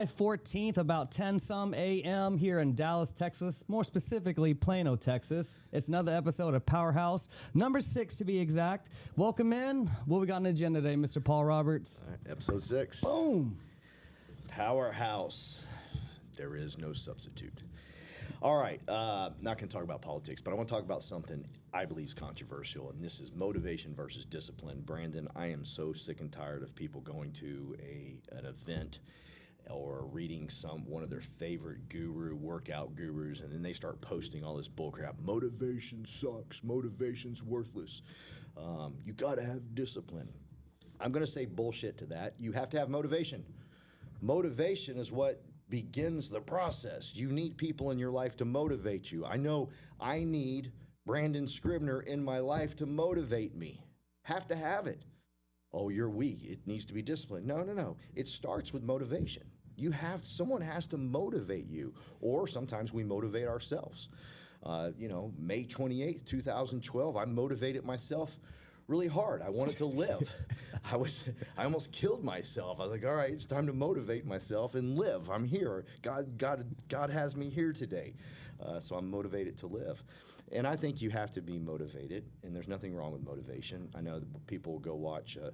14th, about 10 some a.m. here in Dallas, Texas, more specifically Plano, Texas. It's another episode of Powerhouse, number 6 to be exact. Welcome in. What we got on the agenda today, Mr. Paul Roberts? All right, episode 6. Boom. Powerhouse. There is no substitute. All right, not going to talk about politics, but I want to talk about something I believe is controversial, and this is motivation versus discipline. Brandon, I am so sick and tired of people going to an event or reading one of their favorite workout gurus, and then they start posting all this bullcrap. Motivation sucks. Motivation's worthless. You got to have discipline. I'm going to say bullshit to that. You have to have motivation. Motivation is what begins the process. You need people in your life to motivate you. I know I need Brandon Scribner in my life to motivate me. Have to have it. Oh, you're weak. It needs to be disciplined. No. It starts with motivation. Someone has to motivate you, or sometimes we motivate ourselves. May 28th, 2012, I motivated myself really hard. I wanted to live. I almost killed myself. I was like, all right, it's time to motivate myself and live. I'm here. God has me here today. So I'm motivated to live. And I think you have to be motivated, and there's nothing wrong with motivation. I know that people will go watch a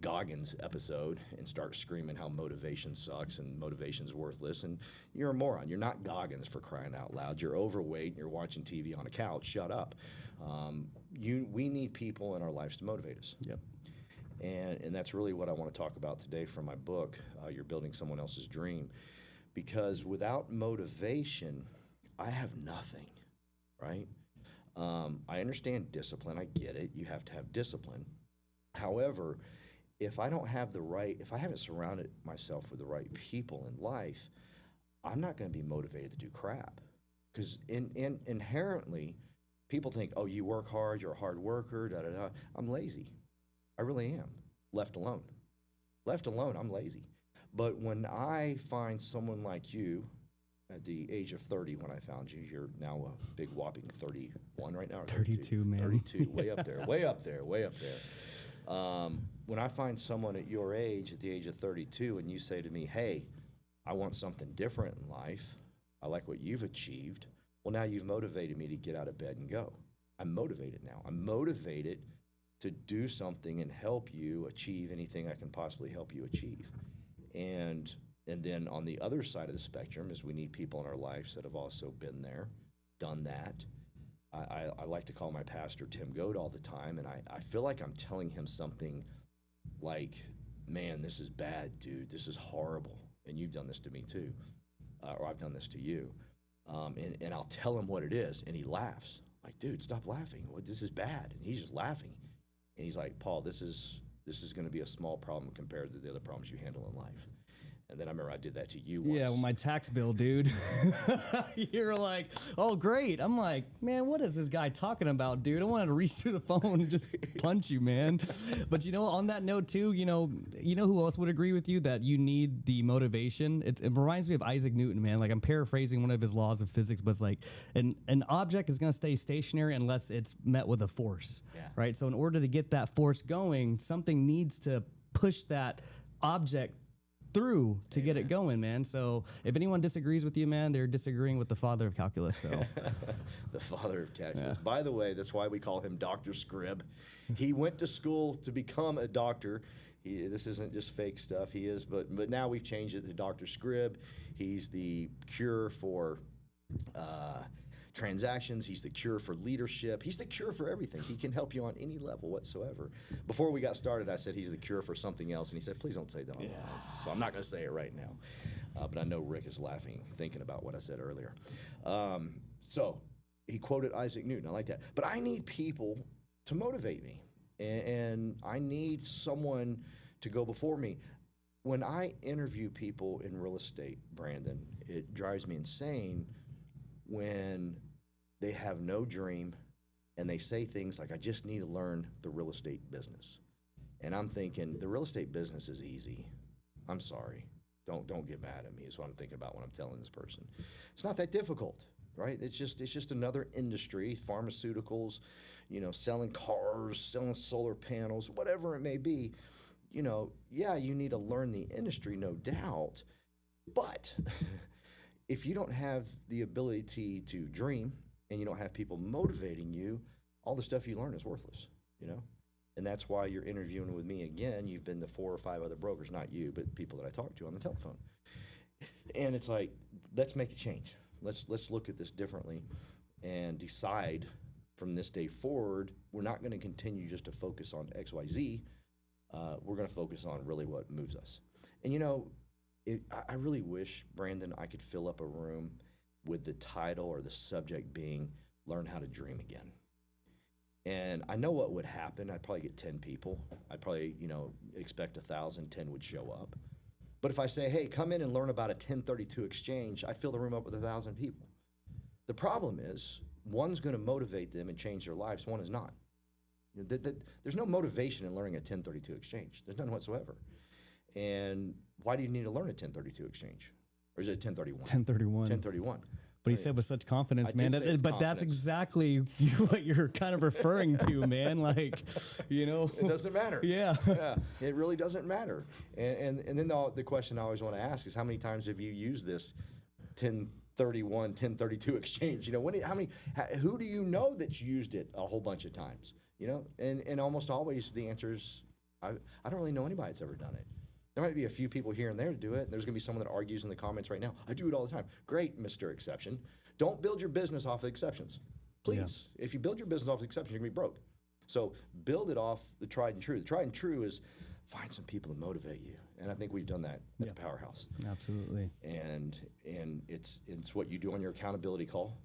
Goggins episode and start screaming how motivation sucks and motivation's worthless, and you're a moron. You're not Goggins, for crying out loud. You're overweight and you're watching TV on a couch. Shut up. We need people in our lives to motivate us. Yep. And that's really what I want to talk about today from my book, You're Building Someone Else's Dream. Because without motivation, I have nothing, right? I understand discipline. I get it. You have to have discipline. However, if I haven't surrounded myself with the right people in life, I'm not going to be motivated to do crap. Because inherently, people think, oh, you work hard, you're a hard worker, da-da-da. I'm lazy. I really am. Left alone, I'm lazy. But when I find someone like you, at the age of 30 when I found you, you're now a big whopping 31 right now? 32, man. 32, way up there, way up there, way up there. When I find someone at your age, at the age of 32, and you say to me, hey, I want something different in life, I like what you've achieved, well, now you've motivated me to get out of bed and go. I'm motivated now. I'm motivated to do something and help you achieve anything I can possibly help you achieve. And then on the other side of the spectrum is we need people in our lives that have also been there, done that. I like to call my pastor Tim Goad all the time, and I feel like I'm telling him something like, man, this is bad, dude. This is horrible. And you've done this to me too, or I've done this to you. And I'll tell him what it is, and he laughs. I'm like, dude, stop laughing. This is bad. And he's just laughing. And he's like, Paul, this is going to be a small problem compared to the other problems you handle in life. And then I remember I did that to you once. Yeah, well, my tax bill, dude. You're like, oh, great. I'm like, man, what is this guy talking about, dude? I wanted to reach through the phone and just punch you, man. But, on that note, too, you know who else would agree with you that you need the motivation? It reminds me of Isaac Newton, man. Like, I'm paraphrasing one of his laws of physics, but it's like an object is going to stay stationary unless it's met with a force, right? So in order to get that force going, something needs to push that object through to get it going, man. So if anyone disagrees with you, man, they're disagreeing with the father of calculus. So the father of calculus. Yeah. By the way, that's why we call him Dr. Scrib. He went to school to become a doctor. This isn't just fake stuff. He is, but now we've changed it to Dr. Scrib. He's the cure for transactions. He's the cure for leadership. He's the cure for everything. He can help you on any level whatsoever. Before we got started, I said he's the cure for something else, and he said, please don't say that online. So I'm not going to say it right now. But I know Rick is laughing, thinking about what I said earlier. So he quoted Isaac Newton. I like that. But I need people to motivate me, and I need someone to go before me. When I interview people in real estate, Brandon, it drives me insane when they have no dream and they say things like, I just need to learn the real estate business. And I'm thinking, the real estate business is easy. I'm sorry. Don't get mad at me is what I'm thinking about when I'm telling this person. It's not that difficult, right? It's just another industry, pharmaceuticals, selling cars, selling solar panels, whatever it may be. You need to learn the industry, no doubt. But if you don't have the ability to dream and you don't have people motivating you, all the stuff you learn is worthless, you know? And that's why you're interviewing with me again. You've been to 4 or 5 other brokers, not you, but people that I talk to on the telephone. And it's like, let's make a change. Let's look at this differently and decide from this day forward, we're not going to continue just to focus on X, Y, Z. We're going to focus on really what moves us. And you know, I really wish, Brandon, I could fill up a room with the title or the subject being learn how to dream again. And I know what would happen. I'd probably get 10 people. I'd probably, you know, expect 1,000, 10 would show up. But if I say, hey, come in and learn about a 1032 exchange, I'd fill the room up with 1,000 people. The problem is, one's going to motivate them and change their lives, one is not. You know, there's no motivation in learning a 1032 exchange. There's none whatsoever. And why do you need to learn a 1032 exchange? Or is it 1031? 1031. 1031. But he said with such confidence, I man. did say with But that's confidence. exactly what you're kind of referring to, man. Like, you know. It doesn't matter. Yeah. Yeah, it really doesn't matter. And then the question I always want to ask is, how many times have you used this 1031, 1032 exchange? You know, who do you know that's used it a whole bunch of times? You know, and almost always the answer is, I don't really know anybody that's ever done it. There might be a few people here and there to do it. And there's going to be someone that argues in the comments right now. I do it all the time. Great, Mr. Exception. Don't build your business off of exceptions. Please. Yeah. If you build your business off of exceptions, you're going to be broke. So build it off the tried and true. The tried and true is find some people to motivate you. And I think we've done that at the Powerhouse. Absolutely. And it's what you do on your accountability call.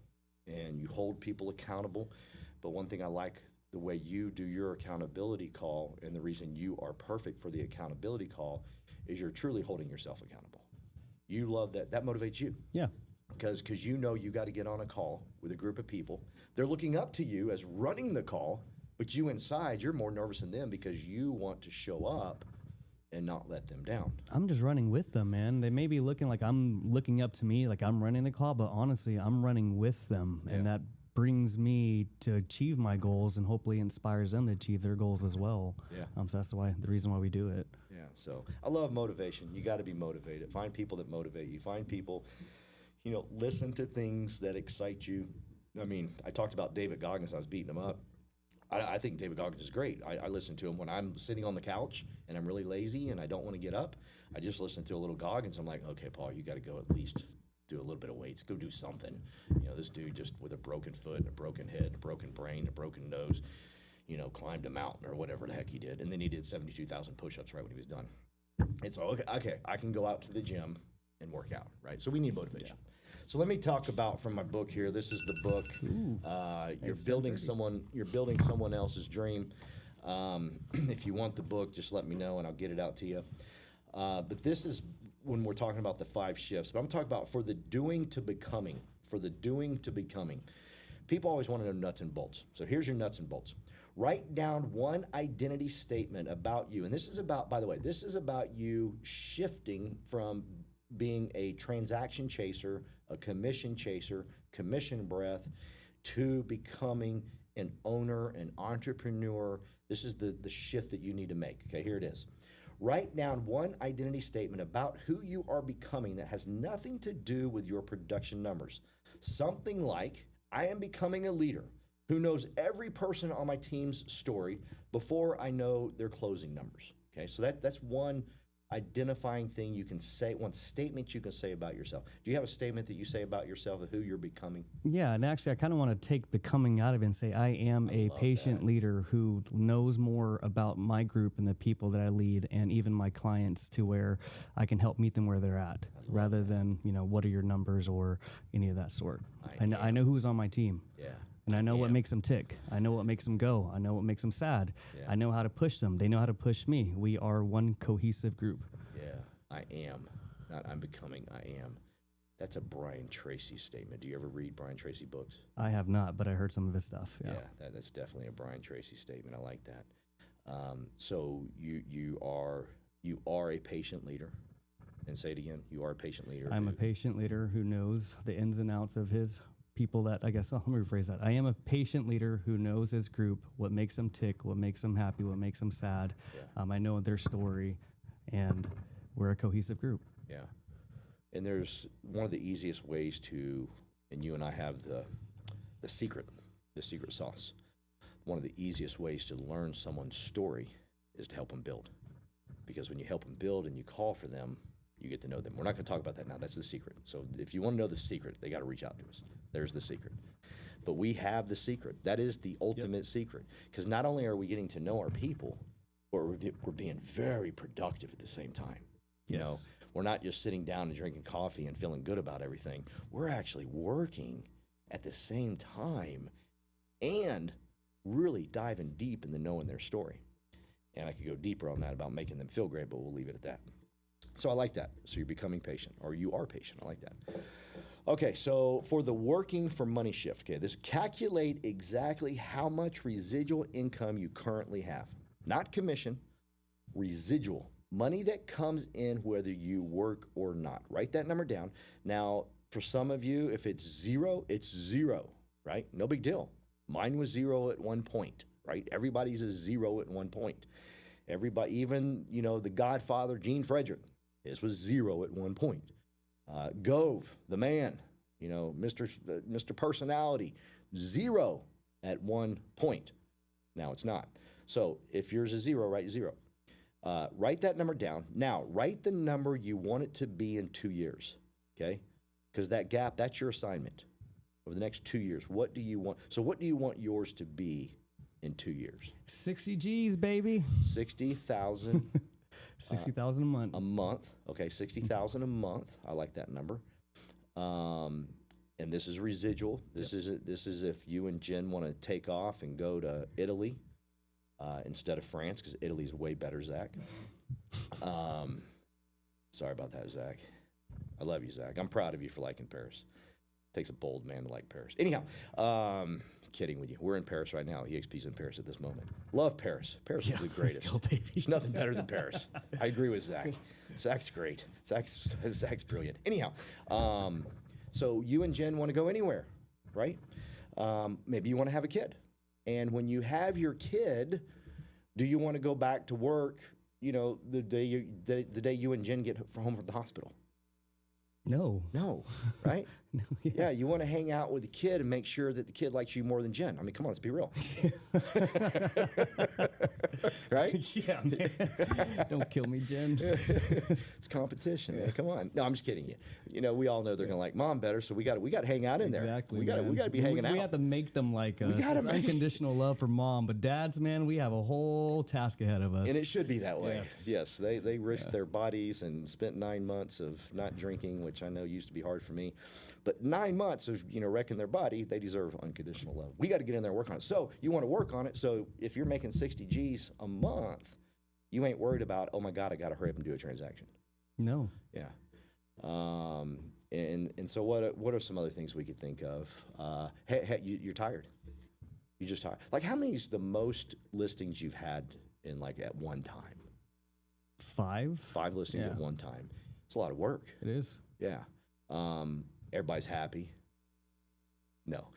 And you hold people accountable. But one thing I like the way you do your accountability call, and the reason you are perfect for the accountability call, is you're truly holding yourself accountable. You love that. That motivates you. Yeah. Because you know you got to get on a call with a group of people. They're looking up to you as running the call, but you inside, you're more nervous than them because you want to show up and not let them down. I'm just running with them, man. They may be looking like I'm looking up to me, like I'm running the call, but honestly, I'm running with them. Yeah. And that brings me to achieve my goals and hopefully inspires them to achieve their goals as well. Yeah. So that's the reason why we do it. Yeah. So I love motivation. You got to be motivated. Find people that motivate you. Find people, you know, listen to things that excite you. I mean, I talked about David Goggins. I was beating him up. I think David Goggins is great. I listen to him when I'm sitting on the couch and I'm really lazy and I don't want to get up. I just listen to a little Goggins. I'm like, okay, Paul, you got to go at least do a little bit of weights, go do something. You know, this dude just with a broken foot and a broken head and a broken brain and a broken nose, you know, climbed a mountain or whatever the heck he did. And then he did 72,000 push-ups right when he was done. And so, okay, I can go out to the gym and work out, right? So we need motivation. Yeah. So let me talk about from my book here. This is the book. You're building someone else's dream. If you want the book, just let me know and I'll get it out to you. But this is when we're talking about the 5 shifts. But I'm talking about for the doing to becoming. For the doing to becoming. People always want to know nuts and bolts. So here's your nuts and bolts. Write down one identity statement about you. And this is about, by the way, this is about you shifting from being a transaction chaser, a commission chaser, commission breath, to becoming an owner, an entrepreneur. This is the shift that you need to make. Okay, here it is. Write down one identity statement about who you are becoming that has nothing to do with your production numbers. Something like, I am becoming a leader who knows every person on my team's story before I know their closing numbers. Okay, so that's one identifying thing you can say, one statement you can say about yourself. Do you have a statement that you say about yourself of who you're becoming? Yeah, and actually I kind of want to take the coming out of it and say I am a patient leader who knows more about my group and the people that I lead and even my clients to where I can help meet them where they're at rather than, you know, what are your numbers or any of that sort. I know who's on my team. Yeah. And I know what makes them tick. I know what makes them go. I know what makes them sad. Yeah. I know how to push them. They know how to push me. We are one cohesive group. Yeah, I am. Not I'm becoming, I am. That's a Brian Tracy statement. Do you ever read Brian Tracy books? I have not, but I heard some of his stuff. Yeah, that's definitely a Brian Tracy statement. I like that. So you are a patient leader. And say it again. You are a patient leader. I'm a patient leader who knows the ins and outs of his people that, I guess, let me rephrase that. I am a patient leader who knows his group, what makes them tick, what makes them happy, what makes them sad. Yeah. I know their story, and we're a cohesive group. Yeah. And there's one of the easiest ways to, and you and I have the secret sauce. One of the easiest ways to learn someone's story is to help them build. Because when you help them build and you call for them, you get to know them. We're not going to talk about that now. That's the secret. So if you want to know the secret, they got to reach out to us. There's the secret. But we have the secret. That is the ultimate secret. Because not only are we getting to know our people, but we're being very productive at the same time. You know, we're not just sitting down and drinking coffee and feeling good about everything. We're actually working at the same time and really diving deep into knowing their story. And I could go deeper on that about making them feel great, but we'll leave it at that. So I like that. So you're becoming patient, or you are patient. I like that. Okay, so for the working for money shift, okay, this calculate exactly how much residual income you currently have. Not commission, residual. Money that comes in whether you work or not. Write that number down. Now, for some of you, if it's zero, right? No big deal. Mine was 0 at one point, right? Everybody's a 0 at one point. Everybody, even, you know, the Godfather, Gene Frederick, his was 0 at one point. Gove, the man, you know, Mr. Personality, 0 at one point. Now it's not. So if yours is 0, write 0. Write that number down. Now, write the number you want it to be in 2 years, okay? Because that gap, that's your assignment. Over the next 2 years, what do you want? So what do you want yours to be in 2 years? 60 G's, baby. 60,000. 60,000 a month. A month. Okay, 60,000 a month. I like that number. And this is residual. This is if you and Jen want to take off and go to Italy instead of France, because Italy's way better, Zach. Sorry about that, Zach. I love you, Zach. I'm proud of you for liking Paris. Takes a bold man to like Paris. Anyhow, kidding with you. We're in Paris right now. EXP's in Paris at this moment. Love Paris. Paris is the greatest. Let's go, baby. There's nothing better than Paris. I agree with Zach. Zach's great. Zach's brilliant. Anyhow, so you and Jen want to go anywhere, right? Maybe you want to have a kid. And when you have your kid, do you want to go back to work, you know, the day you and Jen get home from the hospital? No. No, right? No, yeah, you want to hang out with the kid and make sure that the kid likes you more than Jen. I mean, come on, let's be real. Right? Yeah, man. Don't kill me, Jen. It's competition, man. Come on. No, I'm just kidding you. You know, we all know they're gonna like mom better, so we got to hang out in there. Exactly. We got to be hanging out. We have to make them like us. It's unconditional love for mom, but dads, man, we have a whole task ahead of us. And it should be that way. Yes. They risked their bodies and spent 9 months of not drinking, which I know used to be hard for me. But 9 months of, you know, wrecking their body, they deserve unconditional love. We got to get in there and work on it. So you want to work on it. So if you're making 60 G's a month, you ain't worried about, oh my God, I got to hurry up and do a transaction. No. Yeah. And so what are some other things we could think of? Hey, you're tired. You're just tired. Like, how many is the most listings you've had in, like, at one time? 5. 5 listings at one time. It's a lot of work. It is. Yeah. Everybody's happy. No.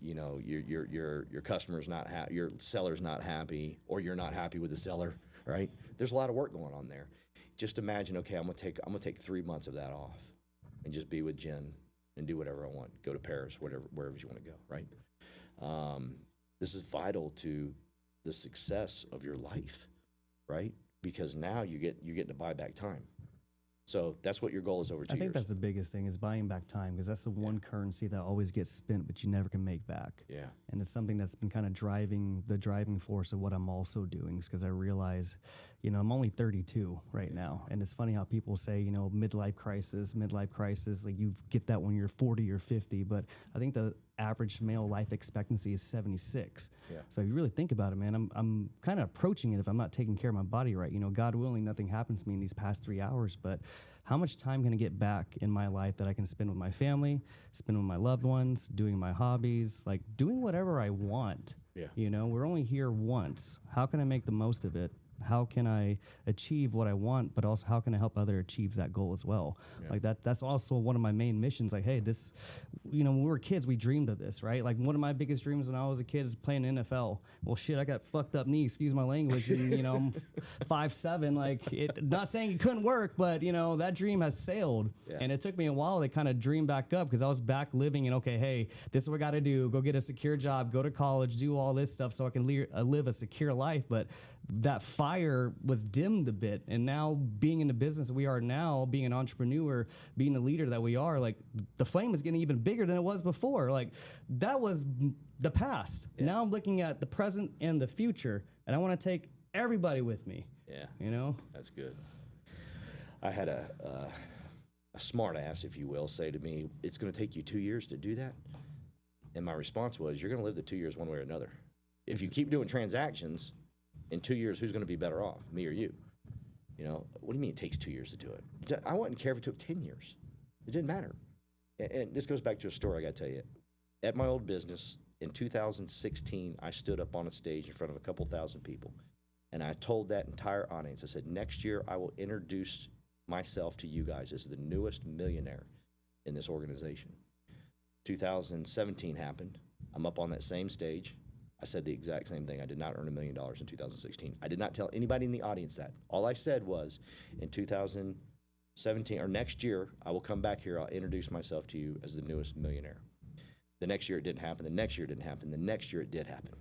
You know, your customer's not happy, your seller's not happy, or you're not happy with the seller, right? There's a lot of work going on there. Just imagine, okay, I'm gonna take 3 months of that off and just be with Jen and do whatever I want. Go to Paris, wherever you want to go, right? This is vital to the success of your life, right? Because now you're getting to buy back time. So that's what your goal is over 2 years. I think that's the biggest thing is buying back time, because that's the one currency that always gets spent, but you never can make back. Yeah. And it's something that's been kind of driving force of what I'm also doing, because I realize, you know, I'm only 32 right now. And it's funny how people say, you know, midlife crisis, like you get that when you're 40 or 50. But I think the average male life expectancy is 76. Yeah. So if you really think about it, man, I'm kind of approaching it if I'm not taking care of my body right. You know, God willing, nothing happens to me in these past 3 hours, but how much time can I get back in my life that I can spend with my family, spend with my loved ones, doing my hobbies, like doing whatever I want? Yeah. You know, we're only here once. How can I make the most of it? how can I achieve what I want, but also how can I help other achieve that goal as well? Yeah. Like that's also one of my main missions. Like, hey, this, when we were kids, we dreamed of this, right? Like one of my biggest dreams when I was a kid is playing NFL. Well, shit, I got fucked up knee, excuse my language, and I'm 5'7". Like, not saying it couldn't work, but that dream has sailed. Yeah. And it took me a while to kind of dream back up, because I was back living in, okay, hey, this is what I got to do. Go get a secure job, go to college, do all this stuff so I can live a secure life. But that fire was dimmed a bit. And now being in the business we are now, being an entrepreneur, being the leader that we are, like the flame is getting even bigger than it was before. Like that was the past. Yeah. Now I'm looking at the present and the future, and I want to take everybody with me. Yeah. That's good. I had a smart ass, if you will, say to me, it's going to take you 2 years to do that. And my response was, you're going to live the 2 years one way or another. If you keep doing transactions, in 2 years, who's going to be better off, me or you? What do you mean it takes 2 years to do it? I wouldn't care if it took 10 years. It didn't matter. And this goes back to a story I got to tell you. At my old business, in 2016, I stood up on a stage in front of a couple thousand people. And I told that entire audience, I said, next year I will introduce myself to you guys as the newest millionaire in this organization. 2017 happened. I'm up on that same stage. I said the exact same thing. I did not earn $1 million in 2016. I did not tell anybody in the audience that. All I said was, in 2017, or next year, I will come back here. I'll introduce myself to you as the newest millionaire. The next year it didn't happen. The next year it didn't happen. The next year it did happen.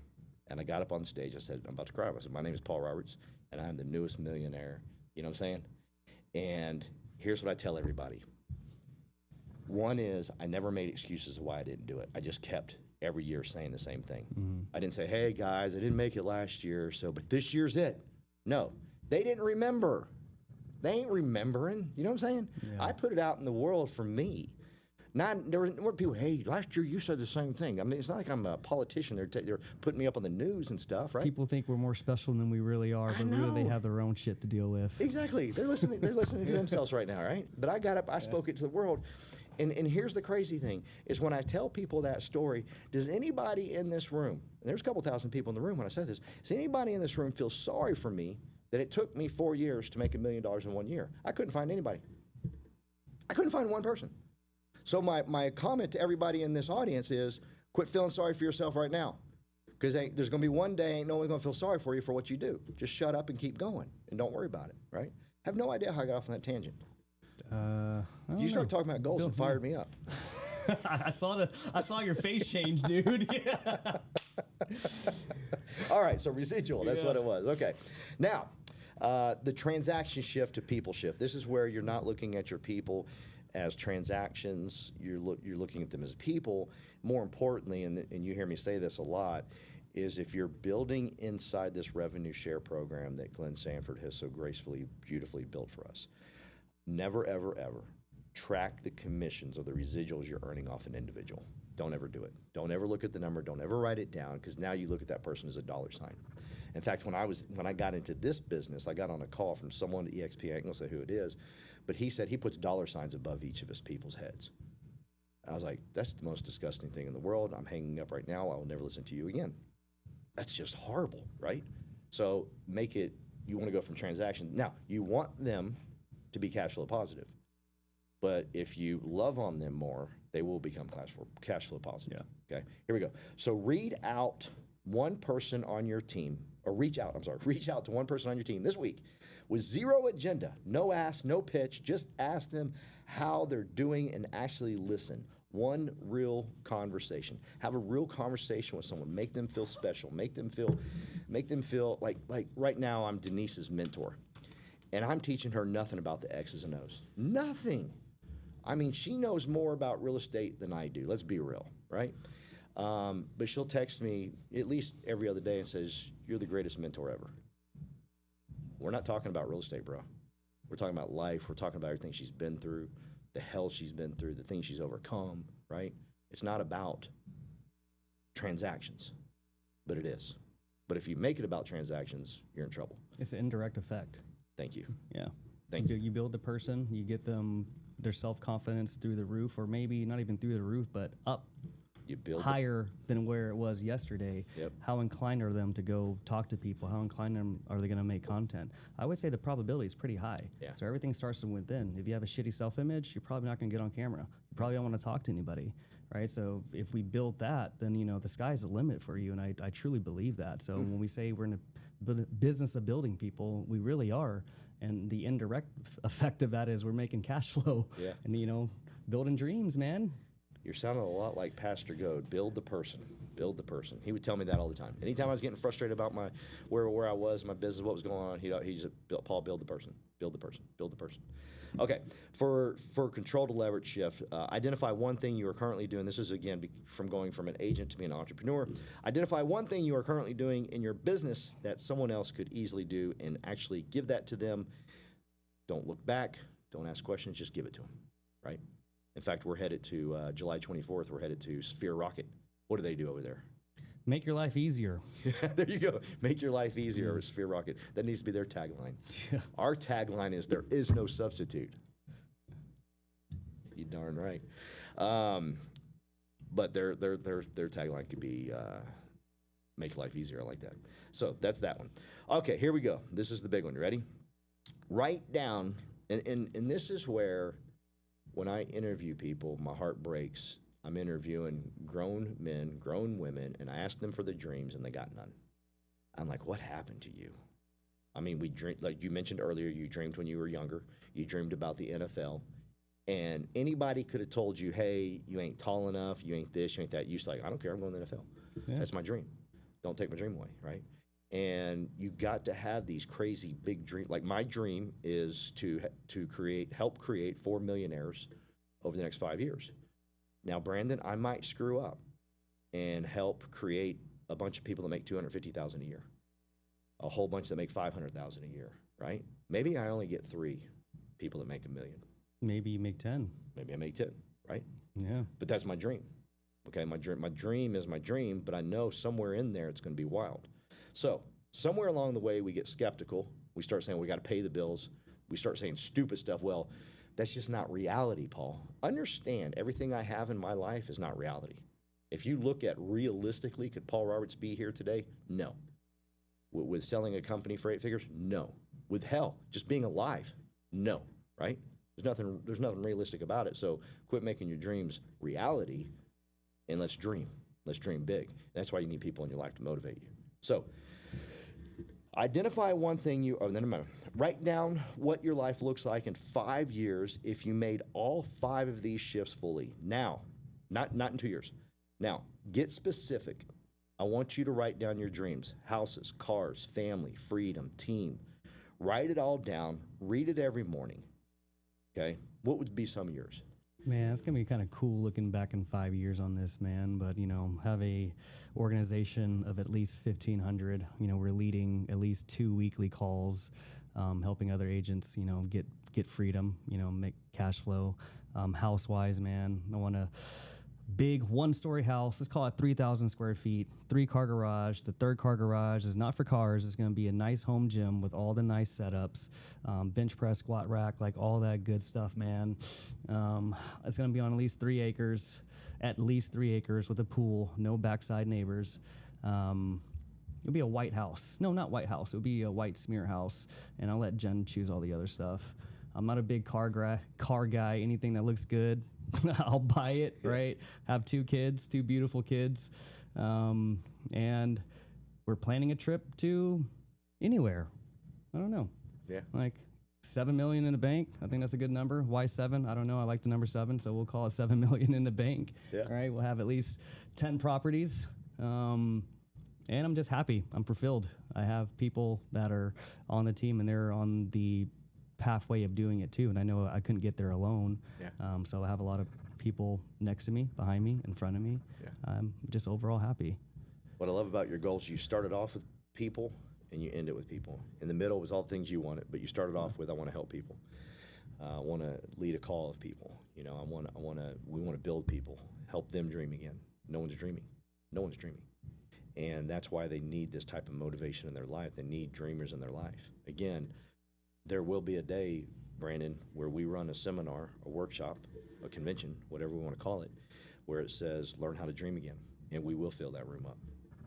And I got up on the stage. I said, I'm about to cry. I said, my name is Paul Roberts, and I'm the newest millionaire. You know what I'm saying? And here's what I tell everybody. One is, I never made excuses of why I didn't do it. I just kept every year saying the same thing. Mm-hmm. I didn't say, hey guys, I didn't make it last year, but this year's it. No, they didn't remember. They ain't remembering. You know what I'm saying? Yeah. I put it out in the world for me. There weren't people, hey, last year you said the same thing. I mean, it's not like I'm a politician. They're putting me up on the news and stuff, right? People think we're more special than we really are, but really they have their own shit to deal with. Exactly. They're listening to themselves right now, right? But I got up, I spoke it to the world. And here's the crazy thing, is when I tell people that story, does anybody in this room, and there's a couple thousand people in the room when I said this, does anybody in this room feel sorry for me that it took me 4 years to make $1 million in 1 year? I couldn't find anybody. I couldn't find one person. So my comment to everybody in this audience is, quit feeling sorry for yourself right now. Because there's going to be one day ain't no one going to feel sorry for you for what you do. Just shut up and keep going, and don't worry about it, right? I have no idea how I got off on that tangent. You started talking about goals and fired me up. I saw your face change, dude. Yeah. All right, so residual, that's what it was. Okay. Now, the transaction shift to people shift. This is where you're not looking at your people as transactions. You're looking at them as people. More importantly, and you hear me say this a lot, is if you're building inside this revenue share program that Glenn Sanford has so gracefully, beautifully built for us, never, ever, ever track the commissions or the residuals you're earning off an individual. Don't ever do it. Don't ever look at the number. Don't ever write it down, because now you look at that person as a dollar sign. In fact, when I got into this business, I got on a call from someone at EXP. I ain't gonna say who it is, but he said he puts dollar signs above each of his people's heads. I was like, that's the most disgusting thing in the world. I'm hanging up right now. I will never listen to you again. That's just horrible, right? So make it, you want to go from transaction. Now, you want them to be cash flow positive, but if you love on them more, they will become cash flow positive. Yeah. Okay, here we go. So reach out to one person on your team to one person on your team this week with zero agenda, no ask, no pitch, just ask them how they're doing and actually listen. One real conversation. Have a real conversation with someone. Make them feel special. Make them feel like right now I'm Denise's mentor, and I'm teaching her nothing about the X's and O's. Nothing. I mean, she knows more about real estate than I do. Let's be real, right? But she'll text me at least every other day and says, you're the greatest mentor ever. We're not talking about real estate, bro. We're talking about life. We're talking about everything she's been through, the hell she's been through, the things she's overcome, right? It's not about transactions, but it is. But if you make it about transactions, you're in trouble. It's an indirect effect. Thank you. Yeah. Thank you. You build the person, you get them their self-confidence through the roof, or maybe not even through the roof, but up. You build higher than where it was yesterday, Yep. how inclined are them to go talk to people? How inclined are they going to make content? I would say the probability is pretty high. Yeah. So everything starts from within. If you have a shitty self-image, you're probably not going to get on camera. You probably don't want to talk to anybody, right? So if we build that, then, you know, the sky's the limit for you. And I truly believe that. So when we say we're in a business of building people, we really are. And the indirect effect of that is we're making cash flow. Yeah. And, you know, building dreams, man. You're sounding a lot like Pastor Goad. Build the person. Build the person. He would tell me that all the time. Anytime I was getting frustrated about my where I was, my business, what was going on, he just Paul, build the person. Build the person. Build the person. Okay. For control to leverage shift, identify one thing you are currently doing. This is again from going from an agent to being an entrepreneur. Identify one thing you are currently doing in your business that someone else could easily do, and actually give that to them. Don't look back. Don't ask questions. Just give it to them. Right. In fact, we're headed to July 24th. We're headed to Sphere Rocket. What do they do over there? Make your life easier. There you go. Make your life easier with Sphere Rocket. That needs to be their tagline. Our tagline is there is no substitute. You darn right. But their tagline could be make life easier. I like that. So that's that one. Okay, here we go. This is the big one. You ready? Write down, and this is where, when I interview people, my heart breaks. I'm interviewing grown men, grown women, and I ask them for their dreams, and they got none. I'm like, what happened to you? I mean, we dream, like you mentioned earlier, you dreamed when you were younger. You dreamed about the NFL. And anybody could have told you, hey, you ain't tall enough, you ain't this, you ain't that. You're like, I don't care, I'm going to the NFL. Yeah. That's my dream. Don't take my dream away, right? And you got to have these crazy big dreams. Like my dream is to help create 4 millionaires over the next 5 years. Now, Brandon, I might screw up and help create a bunch of people that make $250,000 a year, a whole bunch that make $500,000 a year, right? Maybe I only get 3 people that make $1 million. Maybe you make 10. Maybe I make 10, right? Yeah. But that's my dream. Okay, my dream is my dream, but I know somewhere in there it's going to be wild. So somewhere along the way, we get skeptical. We start saying we got to pay the bills. We start saying stupid stuff. Well, that's just not reality, Paul. Understand, everything I have in my life is not reality. If you look at realistically, could Paul Roberts be here today? No. With selling a company for 8 figures? No. With hell, just being alive? No, right? There's nothing realistic about it. So quit making your dreams reality, and let's dream. Let's dream big. That's why you need people in your life to motivate you. So identify one thing write down what your life looks like in 5 years if you made all 5 of these shifts fully. Now, not in 2 years. Now, get specific. I want you to write down your dreams: houses, cars, family, freedom, team. Write it all down. Read it every morning. Okay? What would be some of yours? Man, it's gonna be kind of cool looking back in 5 years on this, man. But you know, have a organization of at least 1,500. You know, we're leading at least 2 weekly calls, helping other agents, you know, get freedom. You know, make cash flow. House-wise, man, I want a big 1-story house. Let's call it 3,000 square feet, 3-car garage. The 3rd car garage is not for cars. It's going to be a nice home gym with all the nice setups, bench press, squat rack, like all that good stuff, man. It's going to be on at least 3 acres with a pool, no backside neighbors. It'll be a white house. No, not white house. It'll be a white smear house, and I'll let Jen choose all the other stuff. I'm not a big car guy. Anything that looks good, I'll buy it, right? Have 2 kids, 2 beautiful kids. And we're planning a trip to anywhere. I don't know. Yeah. Like $7 million in the bank. I think that's a good number. Why 7? I don't know. I like the number 7, so we'll call it $7 million in the bank. Yeah. All right. We'll have at least 10 properties. And I'm just happy. I'm fulfilled. I have people that are on the team, and they're on the pathway of doing it too, and I know I couldn't get there alone. Yeah. So I have a lot of people next to me, behind me, in front of me. Yeah. I'm just overall happy. What I love about your goals, you started off with people and you end it with people. In the middle was all things you wanted, but you started off with, I want to help people. I want to lead a call of people. You know, we want to build people, help them dream again. No one's dreaming. And that's why they need this type of motivation in their life. They need dreamers in their life. Again, there will be a day, Brandon, where we run a seminar, a workshop, a convention, whatever we want to call it, where it says, learn how to dream again. And we will fill that room up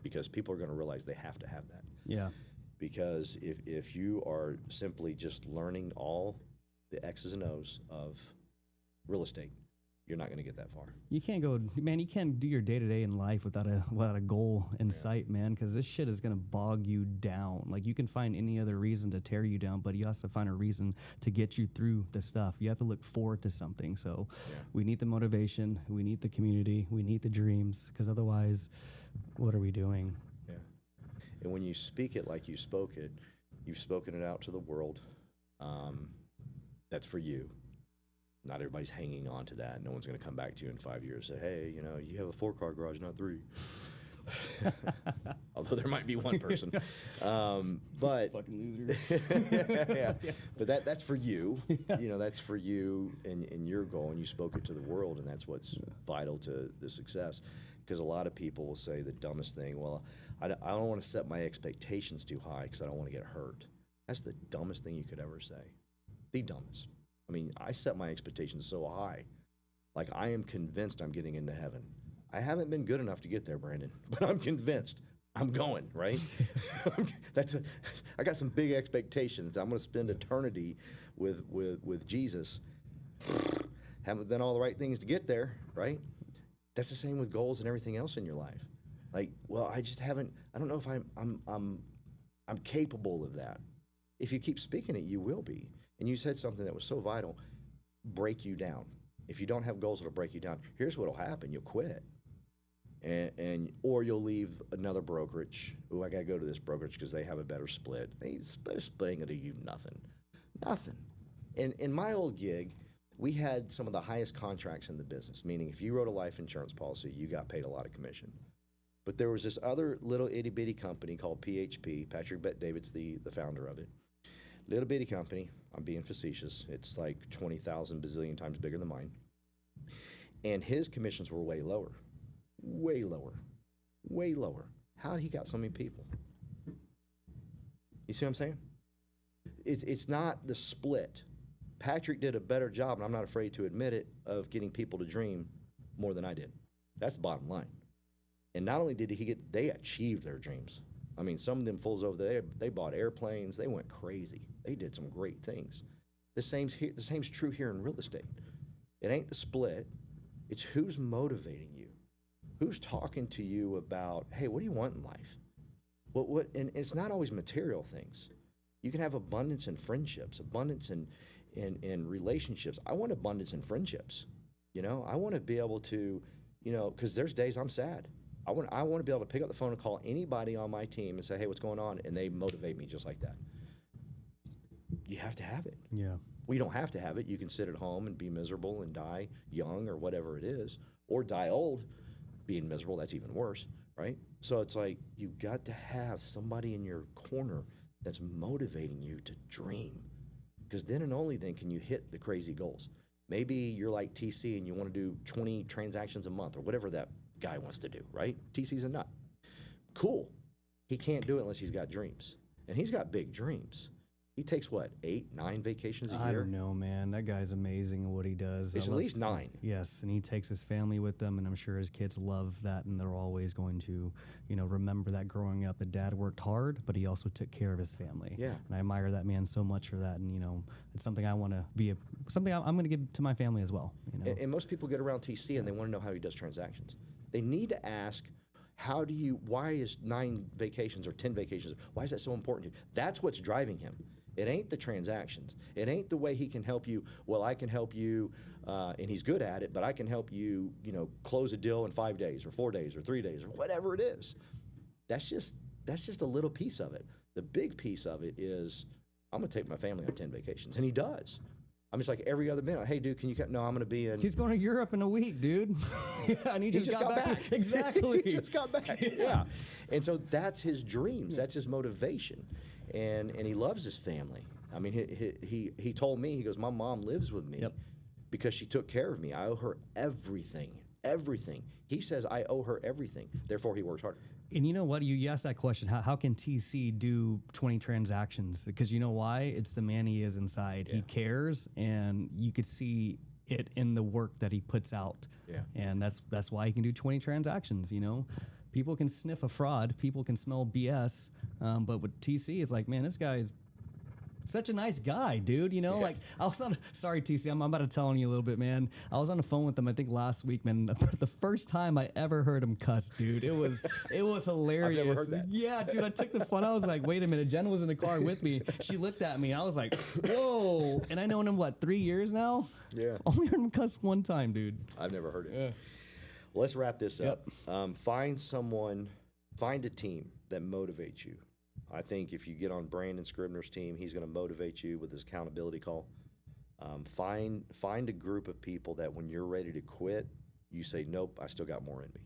because people are going to realize they have to have that. Yeah. Because if you are simply just learning all the X's and O's of real estate, you're not going to get that far. You can't go, man. You can't do your day to day in life without a goal in sight, man. Because this shit is gonna bog you down. Like you can find any other reason to tear you down, but you also find a reason to get you through the stuff. You have to look forward to something. So we need the motivation, we need the community, we need the dreams. Because otherwise, what are we doing? Yeah. And when you speak it like you spoke it, you've spoken it out to the world. That's for you. Not everybody's hanging on to that. No one's going to come back to you in 5 years and say, hey, you know, you have a 4-car garage, not 3. Although there might be one person. But fucking losers. yeah. But that's for you. You know, that's for you and your goal, and you spoke it to the world, and that's what's vital to the success. Because a lot of people will say the dumbest thing, well, I don't want to set my expectations too high because I don't want to get hurt. That's the dumbest thing you could ever say. The dumbest. I mean, I set my expectations so high. Like, I am convinced I'm getting into heaven. I haven't been good enough to get there, Brandon, but I'm convinced I'm going, right? I got some big expectations. I'm going to spend eternity with Jesus. Haven't done all the right things to get there, right? That's the same with goals and everything else in your life. Like, well, I just haven't, I don't know if I'm capable of that. If you keep speaking it, you will be. And you said something that was so vital, break you down. If you don't have goals that'll break you down, here's what'll happen. You'll quit. Or you'll leave another brokerage. Oh, I got to go to this brokerage because they have a better split. They're splitting it to you nothing. Nothing. In my old gig, we had some of the highest contracts in the business, meaning if you wrote a life insurance policy, you got paid a lot of commission. But there was this other little itty-bitty company called PHP. Patrick Bet-David's the founder of it. Little bitty company. I'm being facetious. It's like 20,000 bazillion times bigger than mine. And his commissions were way lower. Way lower. Way lower. How did he got so many people? You see what I'm saying? It's not the split. Patrick did a better job, and I'm not afraid to admit it, of getting people to dream more than I did. That's the bottom line. And not only did they achieved their dreams. I mean, some of them fools over there, they bought airplanes. They went crazy. They did some great things. The same's true here in real estate. It ain't the split. It's who's motivating you. Who's talking to you about, hey, what do you want in life? And it's not always material things. You can have abundance in friendships, abundance in relationships. I want abundance in friendships. You know, I want to be able to, you know, because there's days I'm sad. I want to be able to pick up the phone and call anybody on my team and say, hey, what's going on? And they motivate me just like that. You have to have it. Yeah. Well, you don't have to have it. You can sit at home and be miserable and die young or whatever it is, or die old being miserable. That's even worse, right? So it's like you've got to have somebody in your corner that's motivating you to dream, because then and only then can you hit the crazy goals. Maybe you're like TC and you want to do 20 transactions a month or whatever that guy wants to do, right? TC's a nut. Cool. He can't do it unless he's got dreams. And he's got big dreams. He takes, what, 8, 9 vacations a year? I don't know, man. That guy's amazing at what he does. It's at least 9. Yes, and he takes his family with him, and I'm sure his kids love that, and they're always going to, you know, remember that growing up. That dad worked hard, but he also took care of his family. Yeah. And I admire that man so much for that, and, you know, it's something I want to be something I'm going to give to my family as well. You know? And most people get around TC and they want to know how he does transactions. They need to ask, why is 9 vacations or 10 vacations, why is that so important to you? That's what's driving him. It ain't the transactions. It ain't the way he can help you. Well, I can help you, and he's good at it, but I can help you, you know, close a deal in 5 days or 4 days or 3 days or whatever it is. That's just a little piece of it. The big piece of it is, I'm going to take my family on 10 vacations. And he does. I'm just like every other minute. Hey, dude, can you come? No, I'm going to be in. He's going to Europe in a week, dude. Yeah, and he just got back. Exactly. He just got back. Yeah. And so that's his dreams. That's his motivation. And he loves his family. I mean, he told me, he goes, my mom lives with me because she took care of me. I owe her everything. Everything. He says I owe her everything. Therefore, he works harder. And you know what? You asked that question. How can TC do 20 transactions? Because you know why? It's the man he is inside. Yeah. He cares, and you could see it in the work that he puts out. Yeah. And that's why he can do 20 transactions, you know. People can sniff a fraud, people can smell BS, but with TC, it's like, man, this guy's such a nice guy, dude. You know, like I was on. Sorry, TC, I'm about to tell on you a little bit, man. I was on the phone with him, I think last week, man. The first time I ever heard him cuss, dude. It was hilarious. I've never heard that. Yeah, dude. I took the fun. I was like, wait a minute. Jen was in the car with me. She looked at me. I was like, whoa. And I known him 3 years now. Yeah. Only heard him cuss one time, dude. I've never heard it. Yeah. Well, let's wrap this up. Find a team that motivates you. I think if you get on Brandon Scribner's team, he's going to motivate you with his accountability call. Find a group of people that when you're ready to quit, you say, nope, I still got more in me.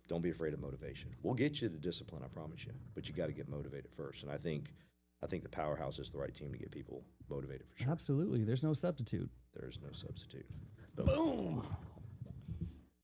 Don't be afraid of motivation. We'll get you to discipline, I promise you, but you got to get motivated first. And I think the Powerhouse is the right team to get people motivated for sure. Absolutely. There's no substitute. There is no substitute. Boom.